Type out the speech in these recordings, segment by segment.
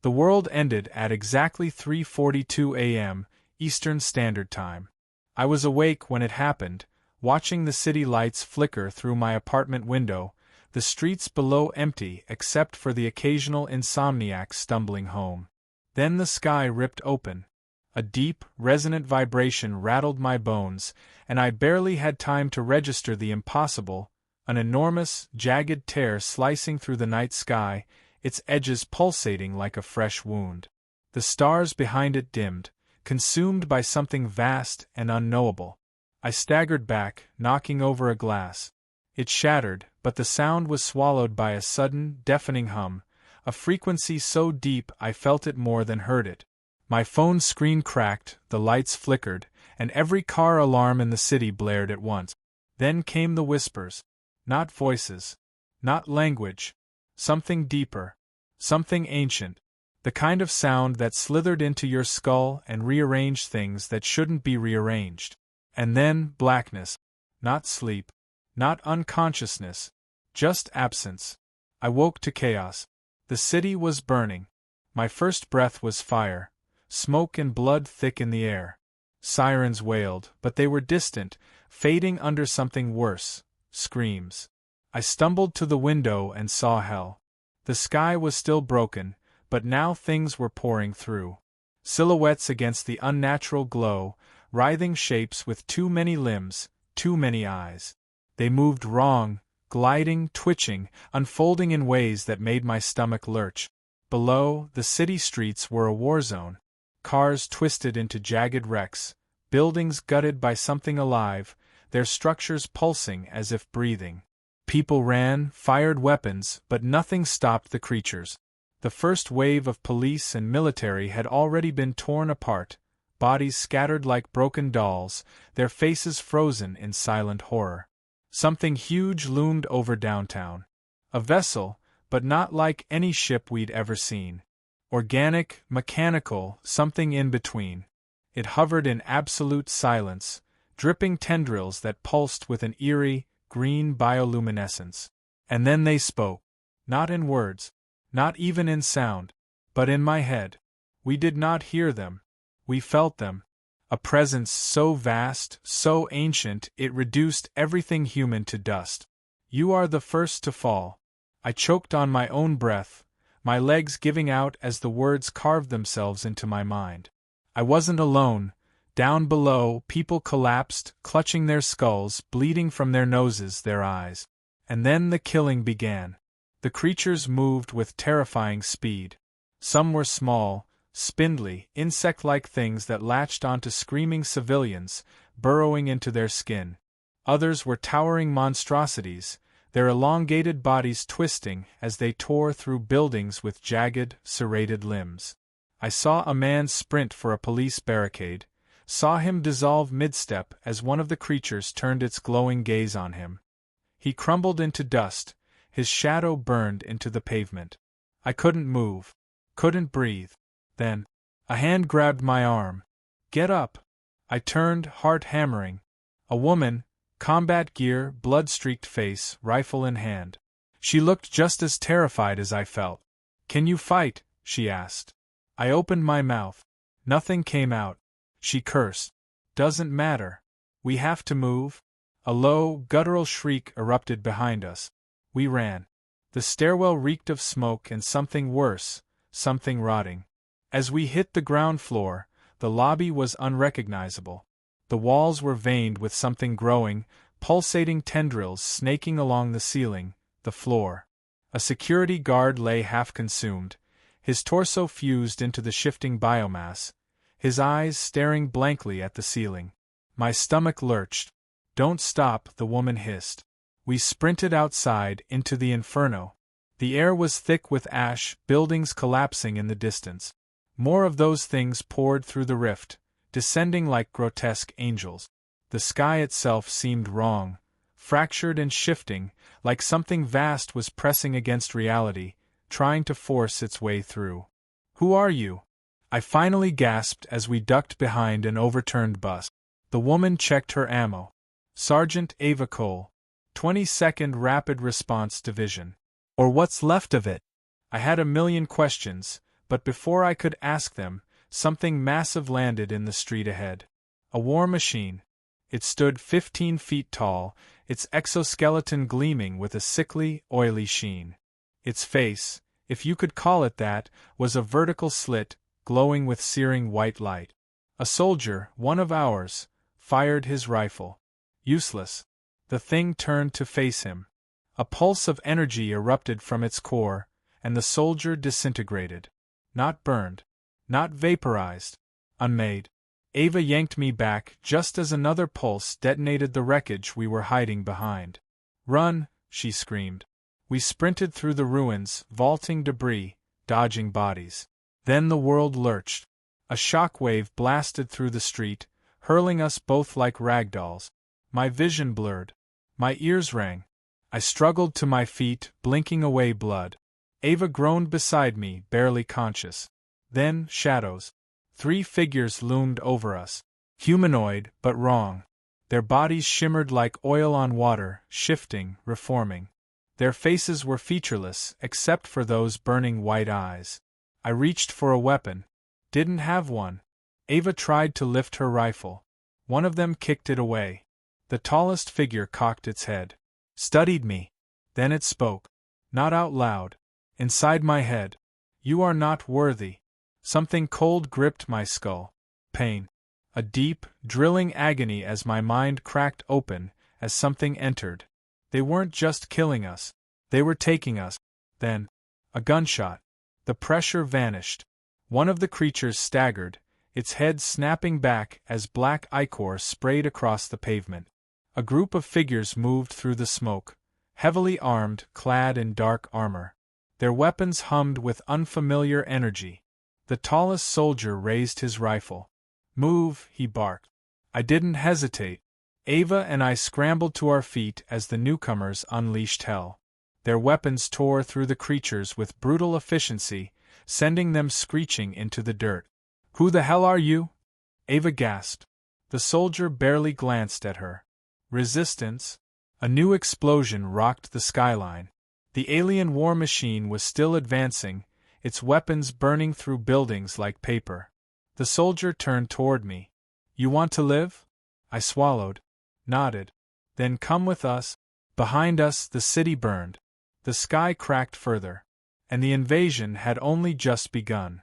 The world ended at exactly 3:42 a.m. Eastern Standard Time. I was awake when it happened, watching the city lights flicker through my apartment window, the streets below empty except for the occasional insomniac stumbling home. Then the sky ripped open. A deep, resonant vibration rattled my bones, and I barely had time to register the impossible, an enormous, jagged tear slicing through the night sky, its edges pulsating like a fresh wound. The stars behind it dimmed, consumed by something vast and unknowable. I staggered back, knocking over a glass. It shattered, but the sound was swallowed by a sudden, deafening hum, a frequency so deep I felt it more than heard it. My phone screen cracked, the lights flickered, and every car alarm in the city blared at once. Then came the whispers. Not voices. Not language. Something deeper. Something ancient. The kind of sound that slithered into your skull and rearranged things that shouldn't be rearranged. And then blackness. Not sleep. Not unconsciousness. Just absence. I woke to chaos. The city was burning. My first breath was fire. Smoke and blood thick in the air. Sirens wailed, but they were distant, fading under something worse. Screams. I stumbled to the window and saw hell. The sky was still broken, but now things were pouring through. Silhouettes against the unnatural glow, writhing shapes with too many limbs, too many eyes. They moved wrong, gliding, twitching, unfolding in ways that made my stomach lurch. Below, the city streets were a war zone. Cars twisted into jagged wrecks, buildings gutted by something alive, their structures pulsing as if breathing. People ran, fired weapons, but nothing stopped the creatures. The first wave of police and military had already been torn apart, bodies scattered like broken dolls, their faces frozen in silent horror. Something huge loomed over downtown. A vessel, but not like any ship we'd ever seen. Organic, mechanical, something in between. It hovered in absolute silence, dripping tendrils that pulsed with an eerie, green bioluminescence. And then they spoke. Not in words, not even in sound, but in my head. We did not hear them. We felt them. A presence so vast, so ancient, it reduced everything human to dust. You are the first to fall. I choked on my own breath, my legs giving out as the words carved themselves into my mind. I wasn't alone. Down below, people collapsed, clutching their skulls, bleeding from their noses, their eyes. And then the killing began. The creatures moved with terrifying speed. Some were small, spindly, insect-like things that latched onto screaming civilians, burrowing into their skin. Others were towering monstrosities, their elongated bodies twisting as they tore through buildings with jagged, serrated limbs. I saw a man sprint for a police barricade, saw him dissolve mid-step as one of the creatures turned its glowing gaze on him. He crumbled into dust, his shadow burned into the pavement. I couldn't move, couldn't breathe. Then, a hand grabbed my arm. "Get up!" I turned, heart hammering. A woman, combat gear, blood-streaked face, rifle in hand. She looked just as terrified as I felt. "Can you fight?" she asked. I opened my mouth. Nothing came out. She cursed. "Doesn't matter. We have to move." A low, guttural shriek erupted behind us. We ran. The stairwell reeked of smoke and something worse, something rotting. As we hit the ground floor, the lobby was unrecognizable. The walls were veined with something growing, pulsating tendrils snaking along the ceiling, the floor. A security guard lay half-consumed, his torso fused into the shifting biomass, his eyes staring blankly at the ceiling. My stomach lurched. "Don't stop," the woman hissed. We sprinted outside, into the inferno. The air was thick with ash, buildings collapsing in the distance. More of those things poured through the rift, descending like grotesque angels. The sky itself seemed wrong, fractured and shifting, like something vast was pressing against reality, trying to force its way through. "Who are you?" I finally gasped as we ducked behind an overturned bus. The woman checked her ammo. "Sergeant Ava Cole, 22nd Rapid Response Division. Or what's left of it?" I had a million questions, But before I could ask them, something massive landed in the street ahead. A war machine. It stood 15 feet tall, its exoskeleton gleaming with a sickly, oily sheen. Its face, if you could call it that, was a vertical slit, glowing with searing white light. A soldier, one of ours, fired his rifle. Useless. The thing turned to face him. A pulse of energy erupted from its core, and the soldier disintegrated. Not burned. Not vaporized. Unmade. Ava yanked me back just as another pulse detonated the wreckage we were hiding behind. "Run!" she screamed. We sprinted through the ruins, vaulting debris, dodging bodies. Then the world lurched. A shockwave blasted through the street, hurling us both like ragdolls. My vision blurred. My ears rang. I struggled to my feet, blinking away blood. Ava groaned beside me, barely conscious. Then, shadows. 3 figures loomed over us. Humanoid, but wrong. Their bodies shimmered like oil on water, shifting, reforming. Their faces were featureless, except for those burning white eyes. I reached for a weapon. Didn't have one. Ava tried to lift her rifle. One of them kicked it away. The tallest figure cocked its head. Studied me. Then it spoke. Not out loud. Inside my head. "You are not worthy." Something cold gripped my skull. Pain. A deep, drilling agony as my mind cracked open, as something entered. They weren't just killing us. They were taking us. Then. A gunshot. The pressure vanished. One of the creatures staggered, its head snapping back as black ichor sprayed across the pavement. A group of figures moved through the smoke, heavily armed, clad in dark armor. Their weapons hummed with unfamiliar energy. The tallest soldier raised his rifle. "Move," he barked. I didn't hesitate. Ava and I scrambled to our feet as the newcomers unleashed hell. Their weapons tore through the creatures with brutal efficiency, sending them screeching into the dirt. "Who the hell are you?" Ava gasped. The soldier barely glanced at her. "Resistance?" A new explosion rocked the skyline. The alien war machine was still advancing, its weapons burning through buildings like paper. The soldier turned toward me. "You want to live?" I swallowed. Nodded. "Then come with us." Behind us, the city burned. The sky cracked further. And the invasion had only just begun.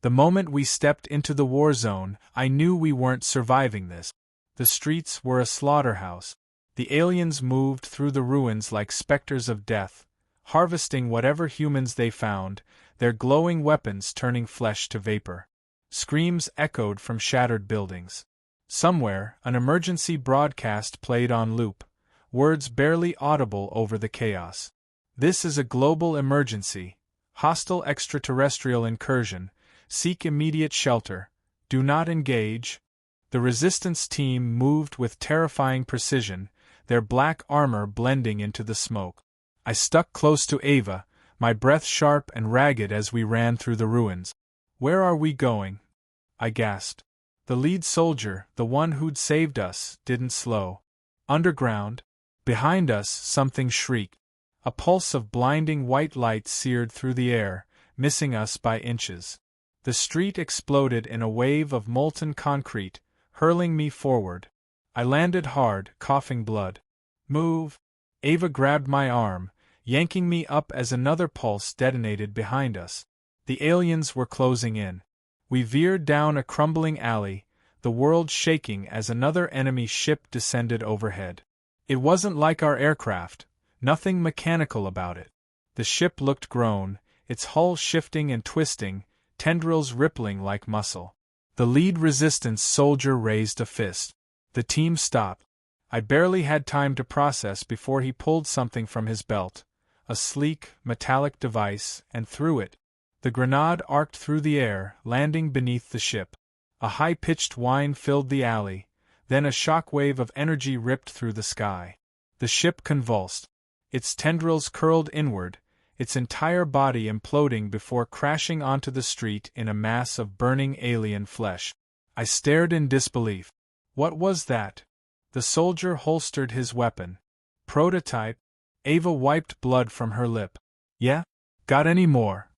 The moment we stepped into the war zone, I knew we weren't surviving this. The streets were a slaughterhouse. The aliens moved through the ruins like specters of death, harvesting whatever humans they found, their glowing weapons turning flesh to vapor. Screams echoed from shattered buildings. Somewhere, an emergency broadcast played on loop, words barely audible over the chaos. "This is a global emergency. Hostile extraterrestrial incursion. Seek immediate shelter. Do not engage." The resistance team moved with terrifying precision, their black armor blending into the smoke. I stuck close to Ava, my breath sharp and ragged as we ran through the ruins. "Where are we going?" I gasped. The lead soldier, the one who'd saved us, didn't slow. "Underground." Behind us, something shrieked. A pulse of blinding white light seared through the air, missing us by inches. The street exploded in a wave of molten concrete, hurling me forward. I landed hard, coughing blood. "Move!" Ava grabbed my arm, yanking me up as another pulse detonated behind us. The aliens were closing in. We veered down a crumbling alley, the world shaking as another enemy ship descended overhead. It wasn't like our aircraft, nothing mechanical about it. The ship looked grown, its hull shifting and twisting, tendrils rippling like muscle. The lead resistance soldier raised a fist. The team stopped. I barely had time to process before he pulled something from his belt, a sleek, metallic device, and threw it. The grenade arced through the air, landing beneath the ship. A high-pitched whine filled the alley, then a shockwave of energy ripped through the sky. The ship convulsed. Its tendrils curled inward, its entire body imploding before crashing onto the street in a mass of burning alien flesh. I stared in disbelief. What was that? The soldier holstered his weapon. "Prototype?" Ava wiped blood from her lip. "Yeah? Got any more?"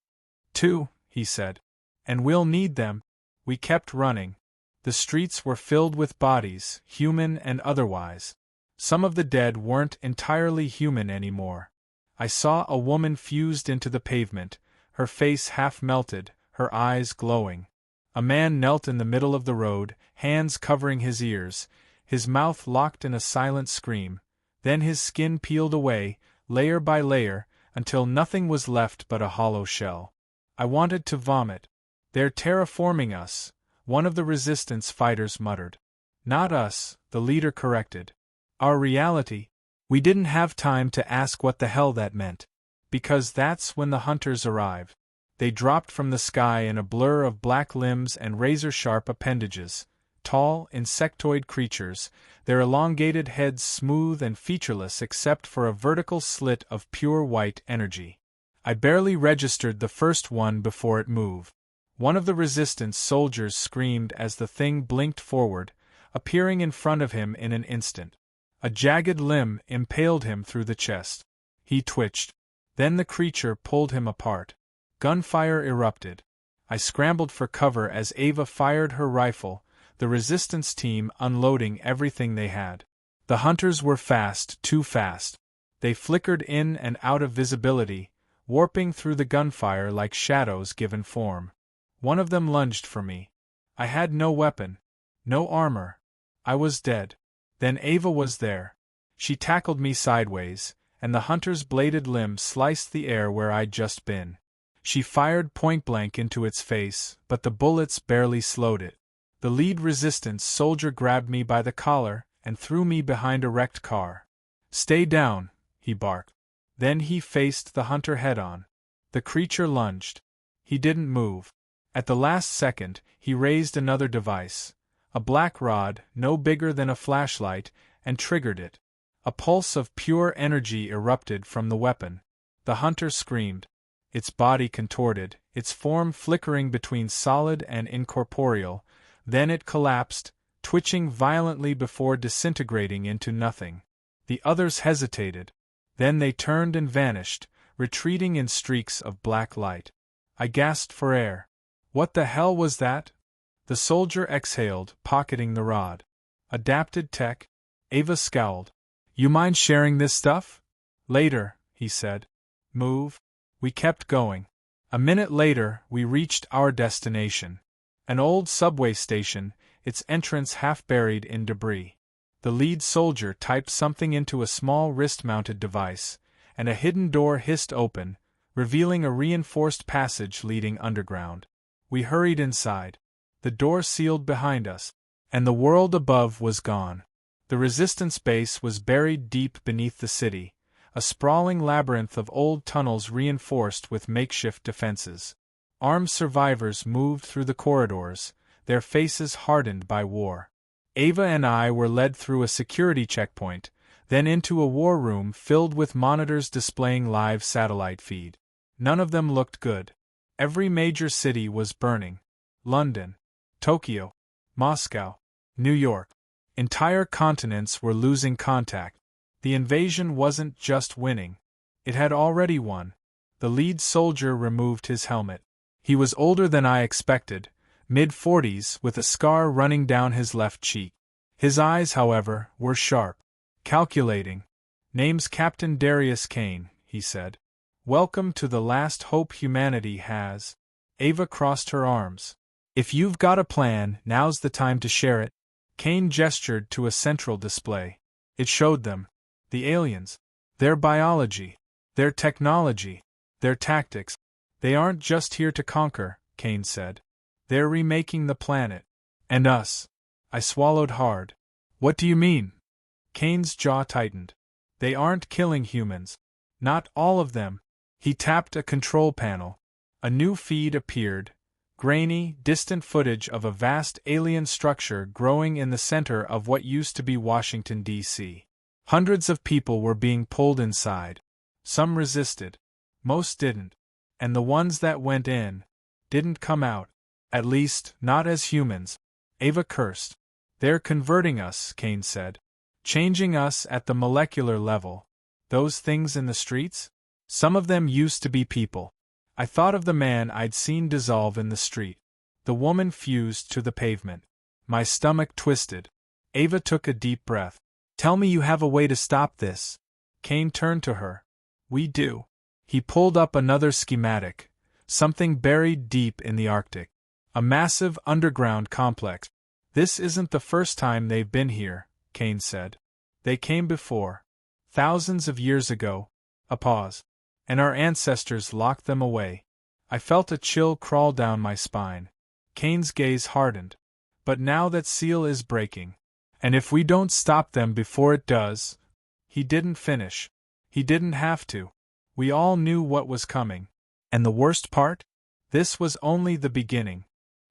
"2," he said. And we'll need them. We kept running. The streets were filled with bodies, human and otherwise. Some of the dead weren't entirely human anymore. I saw a woman fused into the pavement, her face half melted, her eyes glowing. A man knelt in the middle of the road, hands covering his ears, his mouth locked in a silent scream. Then his skin peeled away, layer by layer, until nothing was left but a hollow shell. I wanted to vomit. "They're terraforming us," one of the resistance fighters muttered. "Not us," the leader corrected. "Our reality." We didn't have time to ask what the hell that meant. Because that's when the hunters arrived. They dropped from the sky in a blur of black limbs and razor-sharp appendages. Tall, insectoid creatures, their elongated heads smooth and featureless except for a vertical slit of pure white energy. I barely registered the first one before it moved. One of the resistance soldiers screamed as the thing blinked forward, appearing in front of him in an instant. A jagged limb impaled him through the chest. He twitched. Then the creature pulled him apart. Gunfire erupted. I scrambled for cover as Ava fired her rifle, the resistance team unloading everything they had. The hunters were fast, too fast. They flickered in and out of visibility, warping through the gunfire like shadows given form. One of them lunged for me. I had no weapon, no armor. I was dead. Then Ava was there. She tackled me sideways, and the hunter's bladed limb sliced the air where I'd just been. She fired point-blank into its face, but the bullets barely slowed it. The lead resistance soldier grabbed me by the collar and threw me behind a wrecked car. "Stay down," he barked. Then he faced the hunter head-on. The creature lunged. He didn't move. At the last second, he raised another device, a black rod no bigger than a flashlight, and triggered it. A pulse of pure energy erupted from the weapon. The hunter screamed. Its body contorted, its form flickering between solid and incorporeal. Then it collapsed, twitching violently before disintegrating into nothing. The others hesitated. Then they turned and vanished, retreating in streaks of black light. I gasped for air. What the hell was that? The soldier exhaled, pocketing the rod. Adapted tech? Ava scowled. "You mind sharing this stuff?" "Later," he said. "Move." We kept going. A minute later, we reached our destination. An old subway station, its entrance half buried in debris. The lead soldier typed something into a small wrist-mounted device, and a hidden door hissed open, revealing a reinforced passage leading underground. We hurried inside. The door sealed behind us, and the world above was gone. The resistance base was buried deep beneath the city, a sprawling labyrinth of old tunnels reinforced with makeshift defenses. Armed survivors moved through the corridors, their faces hardened by war. Ava and I were led through a security checkpoint, then into a war room filled with monitors displaying live satellite feed. None of them looked good. Every major city was burning. London, Tokyo, Moscow, New York. Entire continents were losing contact. The invasion wasn't just winning. It had already won. The lead soldier removed his helmet. He was older than I expected, mid-40s, with a scar running down his left cheek. His eyes, however, were sharp. Calculating. "Name's Captain Darius Kane," he said. "Welcome to the last hope humanity has." Ava crossed her arms. "If you've got a plan, now's the time to share it." Kane gestured to a central display. It showed them. The aliens. Their biology. Their technology. Their tactics. "They aren't just here to conquer," Kane said. "They're remaking the planet. And us." I swallowed hard. "What do you mean?" Kane's jaw tightened. "They aren't killing humans. Not all of them." He tapped a control panel. A new feed appeared. Grainy, distant footage of a vast alien structure growing in the center of what used to be Washington, D.C. Hundreds of people were being pulled inside. Some resisted. Most didn't. And the ones that went in didn't come out. At least, not as humans. Ava cursed. "They're converting us," Kane said. "Changing us at the molecular level. Those things in the streets? Some of them used to be people." I thought of the man I'd seen dissolve in the street. The woman fused to the pavement. My stomach twisted. Ava took a deep breath. Tell me you have a way to stop this. Kane turned to her. We do. He pulled up another schematic. Something buried deep in the Arctic. A massive underground complex. This isn't the first time they've been here, Kane said. They came before. Thousands of years ago. A pause. And our ancestors locked them away. I felt a chill crawl down my spine. Kane's gaze hardened. But now that seal is breaking. And if we don't stop them before it does… He didn't finish. He didn't have to. We all knew what was coming. And the worst part? This was only the beginning.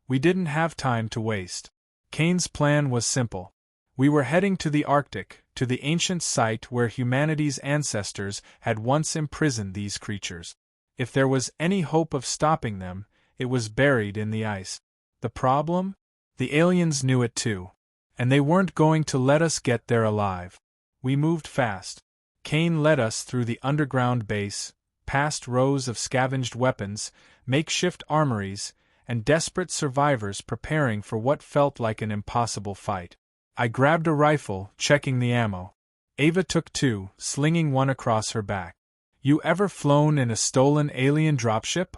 We didn't have time to waste. Kane's plan was simple. We were heading to the Arctic, to the ancient site where humanity's ancestors had once imprisoned these creatures. If there was any hope of stopping them, it was buried in the ice. The problem? The aliens knew it too. And they weren't going to let us get there alive. We moved fast. Kane led us through the underground base, past rows of scavenged weapons, makeshift armories, and desperate survivors preparing for what felt like an impossible fight. I grabbed a rifle, checking the ammo. Ava took two, slinging one across her back. You ever flown in a stolen alien dropship?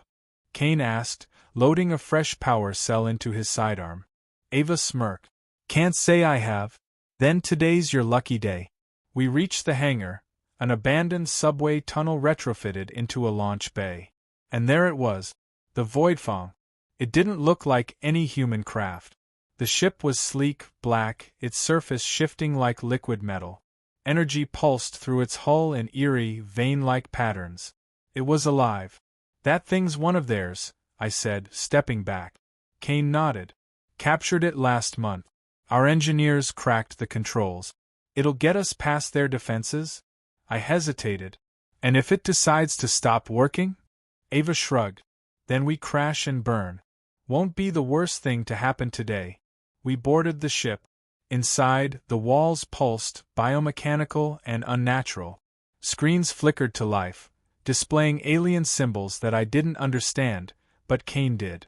Kane asked, loading a fresh power cell into his sidearm. Ava smirked. Can't say I have. Then today's your lucky day. We reached the hangar, an abandoned subway tunnel retrofitted into a launch bay. And there it was, the Voidfang. It didn't look like any human craft. The ship was sleek, black, its surface shifting like liquid metal. Energy pulsed through its hull in eerie, vein-like patterns. It was alive. That thing's one of theirs, I said, stepping back. Kane nodded. Captured it last month. Our engineers cracked the controls. It'll get us past their defenses? I hesitated. And if it decides to stop working? Ava shrugged. Then we crash and burn. Won't be the worst thing to happen today. We boarded the ship. Inside, the walls pulsed, biomechanical and unnatural. Screens flickered to life, displaying alien symbols that I didn't understand, but Kane did.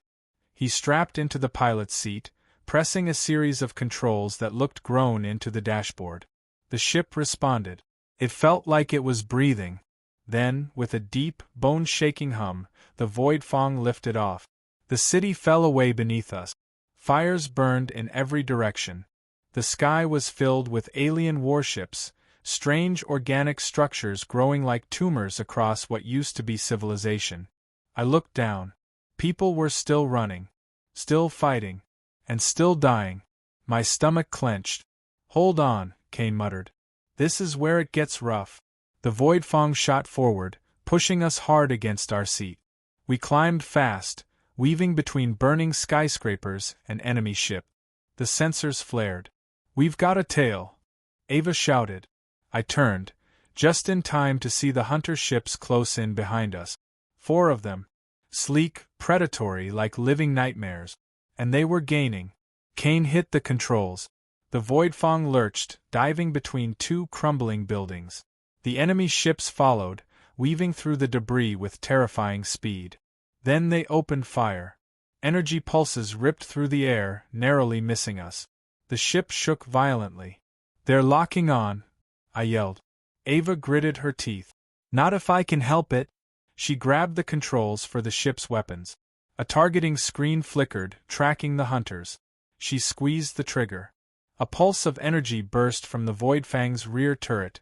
He strapped into the pilot's seat, pressing a series of controls that looked grown into the dashboard. The ship responded. It felt like it was breathing. Then, with a deep, bone-shaking hum, the Voidfang lifted off. The city fell away beneath us. Fires burned in every direction. The sky was filled with alien warships, strange organic structures growing like tumors across what used to be civilization. I looked down. People were still running, still fighting, and still dying. My stomach clenched. Hold on, Kane muttered. This is where it gets rough. The Voidfang shot forward, pushing us hard against our seat. We climbed fast, weaving between burning skyscrapers and enemy ship. The sensors flared. We've got a tail, Ava shouted. I turned, just in time to see the hunter ships close in behind us. 4 of them. Sleek, predatory like living nightmares. And they were gaining. Kane hit the controls. The Voidfang lurched, diving between 2 crumbling buildings. The enemy ships followed, weaving through the debris with terrifying speed. Then they opened fire. Energy pulses ripped through the air, narrowly missing us. The ship shook violently. They're locking on, I yelled. Ava gritted her teeth. Not if I can help it. She grabbed the controls for the ship's weapons. A targeting screen flickered, tracking the hunters. She squeezed the trigger. A pulse of energy burst from the Voidfang's rear turret,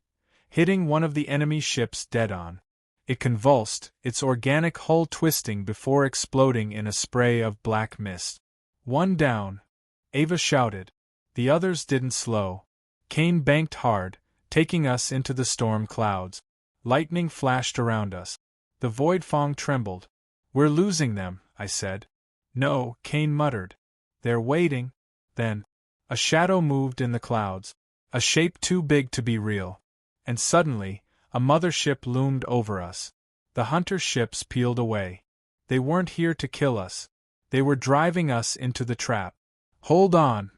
hitting one of the enemy ships dead on. It convulsed, its organic hull twisting before exploding in a spray of black mist. 1 down, Ava shouted. The others didn't slow. Kane banked hard, taking us into the storm clouds. Lightning flashed around us. The Voidfang trembled. We're losing them, I said. No, Kane muttered. They're waiting. Then, a shadow moved in the clouds, a shape too big to be real. And suddenly, a mothership loomed over us. The hunter ships peeled away. They weren't here to kill us. They were driving us into the trap. Hold on,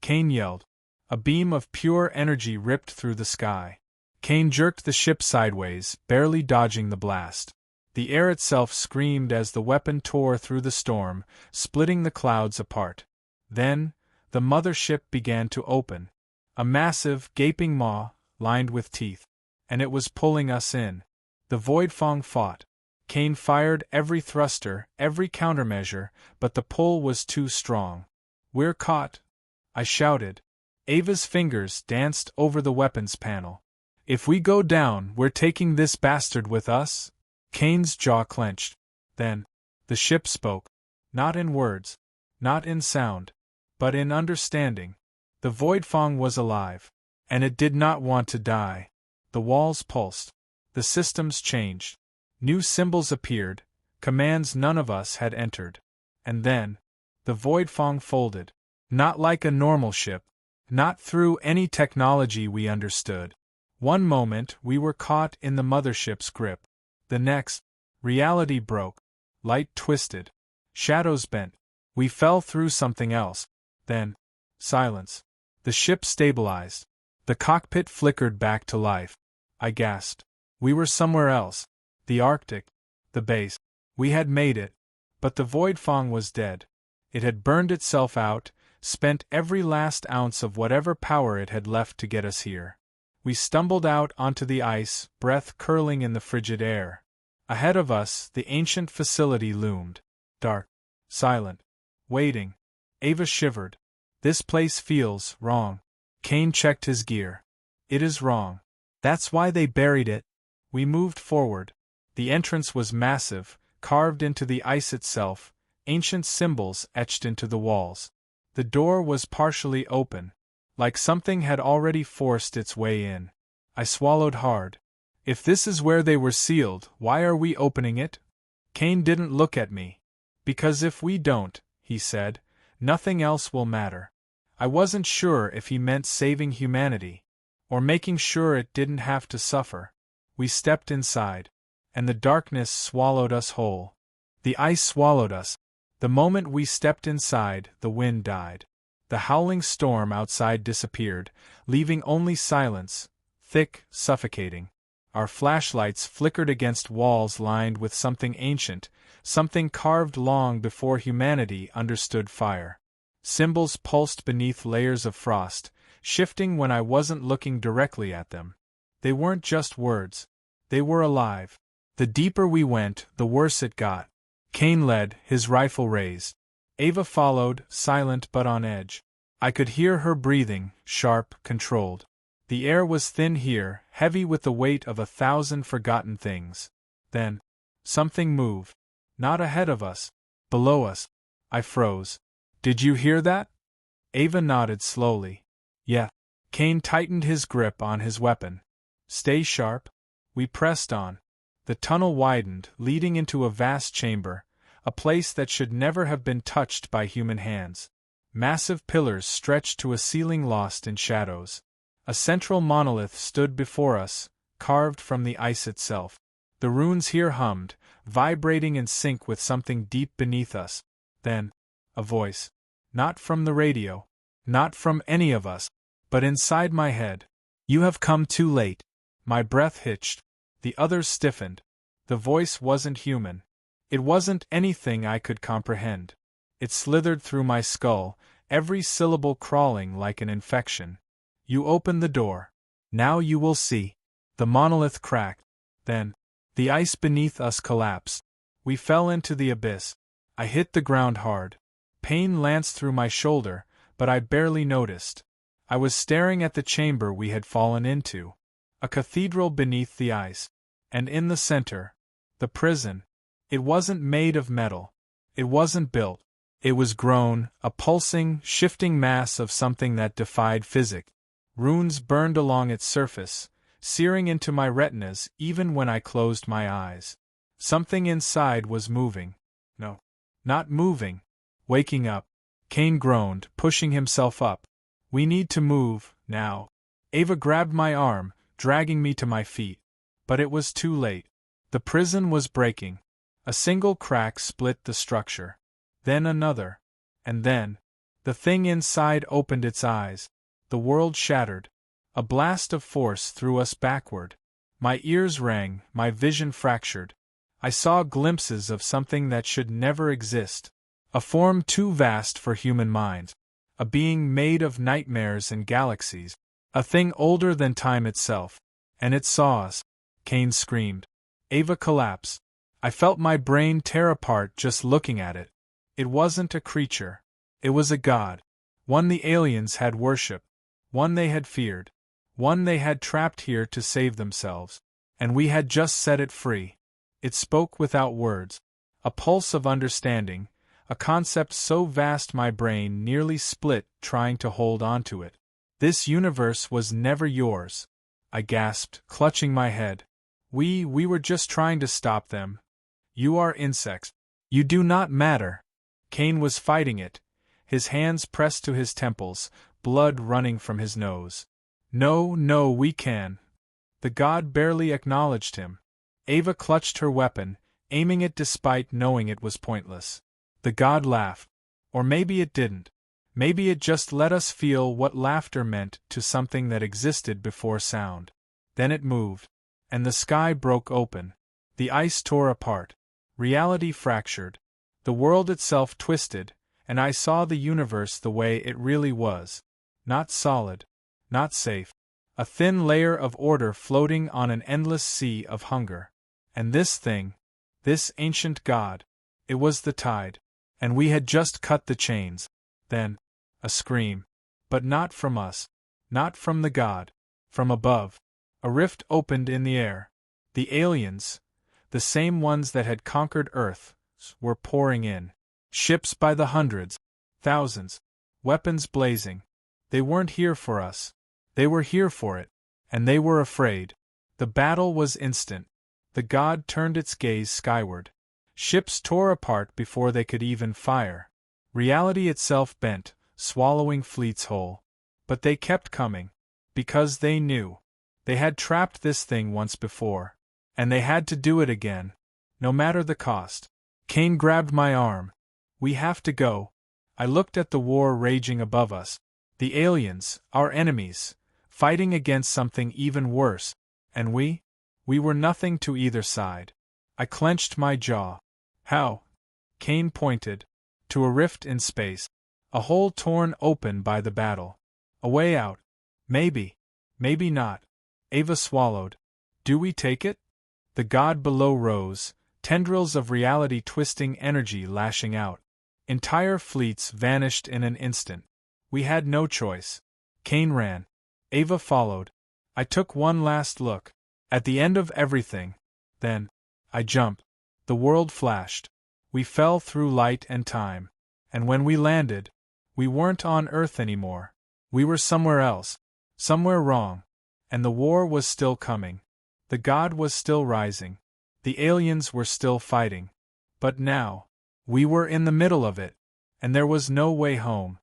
Kane yelled. A beam of pure energy ripped through the sky. Kane jerked the ship sideways, barely dodging the blast. The air itself screamed as the weapon tore through the storm, splitting the clouds apart. Then, the mothership began to open. A massive, gaping maw, lined with teeth. And it was pulling us in. The Voidfang fought. Kane fired every thruster, every countermeasure, but the pull was too strong. "We're caught!" I shouted. Ava's fingers danced over the weapons panel. "If we go down, we're taking this bastard with us?" Kane's jaw clenched. Then, the ship spoke. Not in words. Not in sound. But in understanding. The Voidfang was alive. And it did not want to die. The walls pulsed. The systems changed. New symbols appeared, commands none of us had entered. And then, the Voidfang folded. Not like a normal ship. Not through any technology we understood. One moment we were caught in the mothership's grip. The next, reality broke. Light twisted. Shadows bent. We fell through something else. Then, silence. The ship stabilized. The cockpit flickered back to life. I gasped. We were somewhere else. The Arctic. The base. We had made it. But the Voidfang was dead. It had burned itself out, spent every last ounce of whatever power it had left to get us here. We stumbled out onto the ice, breath curling in the frigid air. Ahead of us, the ancient facility loomed. Dark. Silent. Waiting. Ava shivered. "This place feels wrong." Kane checked his gear. "It is wrong. That's why they buried it." We moved forward. The entrance was massive, carved into the ice itself, ancient symbols etched into the walls. The door was partially open, like something had already forced its way in. I swallowed hard. If this is where they were sealed, why are we opening it? Kane didn't look at me. "Because if we don't," he said, "nothing else will matter." I wasn't sure if he meant saving humanity, or making sure it didn't have to suffer. We stepped inside, and the darkness swallowed us whole. The ice swallowed us. The moment we stepped inside, the wind died. The howling storm outside disappeared, leaving only silence, thick, suffocating. Our flashlights flickered against walls lined with something ancient, something carved long before humanity understood fire. Symbols pulsed beneath layers of frost, shifting when I wasn't looking directly at them. They weren't just words. They were alive. The deeper we went, the worse it got. Kane led, his rifle raised. Ava followed, silent but on edge. I could hear her breathing, sharp, controlled. The air was thin here, heavy with the weight of 1,000 forgotten things. Then, something moved. Not ahead of us. Below us. I froze. "Did you hear that?" Ava nodded slowly. "Yeah." Kane tightened his grip on his weapon. "Stay sharp." We pressed on. The tunnel widened, leading into a vast chamber, a place that should never have been touched by human hands. Massive pillars stretched to a ceiling lost in shadows. A central monolith stood before us, carved from the ice itself. The runes here hummed, vibrating in sync with something deep beneath us. Then, a voice. Not from the radio. Not from any of us. But inside my head. "You have come too late." My breath hitched. The others stiffened. The voice wasn't human. It wasn't anything I could comprehend. It slithered through my skull, every syllable crawling like an infection. "You open the door. Now you will see." The monolith cracked. Then, the ice beneath us collapsed. We fell into the abyss. I hit the ground hard. Pain lanced through my shoulder, but I barely noticed. I was staring at the chamber we had fallen into. A cathedral beneath the ice. And in the center, the prison. It wasn't made of metal. It wasn't built. It was grown, a pulsing, shifting mass of something that defied physics. Runes burned along its surface, searing into my retinas even when I closed my eyes. Something inside was moving. No. Not moving. Waking up. Kane groaned, pushing himself up. "We need to move, now." Ava grabbed my arm, dragging me to my feet. But it was too late. The prison was breaking. A single crack split the structure. Then another. And then, the thing inside opened its eyes. The world shattered. A blast of force threw us backward. My ears rang, my vision fractured. I saw glimpses of something that should never exist. A form too vast for human minds. A being made of nightmares and galaxies. A thing older than time itself. And it saw us. Kane screamed. Ava collapsed. I felt my brain tear apart just looking at it. It wasn't a creature. It was a god. One the aliens had worshipped. One they had feared. One they had trapped here to save themselves. And we had just set it free. It spoke without words. A pulse of understanding. A concept so vast my brain nearly split trying to hold onto it. This universe was never yours. I gasped, clutching my head. We were just trying to stop them. You are insects. You do not matter. Kane was fighting it, his hands pressed to his temples, blood running from his nose. No, we can. The god barely acknowledged him. Ava clutched her weapon, aiming it despite knowing it was pointless. The god laughed. Or maybe it didn't. Maybe it just let us feel what laughter meant to something that existed before sound. Then it moved. And the sky broke open. The ice tore apart. Reality fractured. The world itself twisted, and I saw the universe the way it really was. Not solid. Not safe. A thin layer of order floating on an endless sea of hunger. And this thing, this ancient god, it was the tide. And we had just cut the chains. Then, a scream. But not from us. Not from the god. From above. A rift opened in the air. The aliens, the same ones that had conquered Earth, were pouring in. Ships by the hundreds, thousands, weapons blazing. They weren't here for us. They were here for it. And they were afraid. The battle was instant. The god turned its gaze skyward. Ships tore apart before they could even fire. Reality itself bent, swallowing fleets whole. But they kept coming. Because they knew. They had trapped this thing once before. And they had to do it again. No matter the cost. Kane grabbed my arm. We have to go. I looked at the war raging above us. The aliens, our enemies, fighting against something even worse. And we were nothing to either side. I clenched my jaw. How? Kane pointed. To a rift in space. A hole torn open by the battle. A way out. Maybe. Maybe not. Ava swallowed. Do we take it? The god below rose, tendrils of reality twisting energy lashing out. Entire fleets vanished in an instant. We had no choice. Kane ran. Ava followed. I took one last look. At the end of everything. Then, I jumped. The world flashed. We fell through light and time. And when we landed, we weren't on Earth anymore. We were somewhere else. Somewhere wrong. And the war was still coming. The god was still rising. The aliens were still fighting. But now, we were in the middle of it. And there was no way home.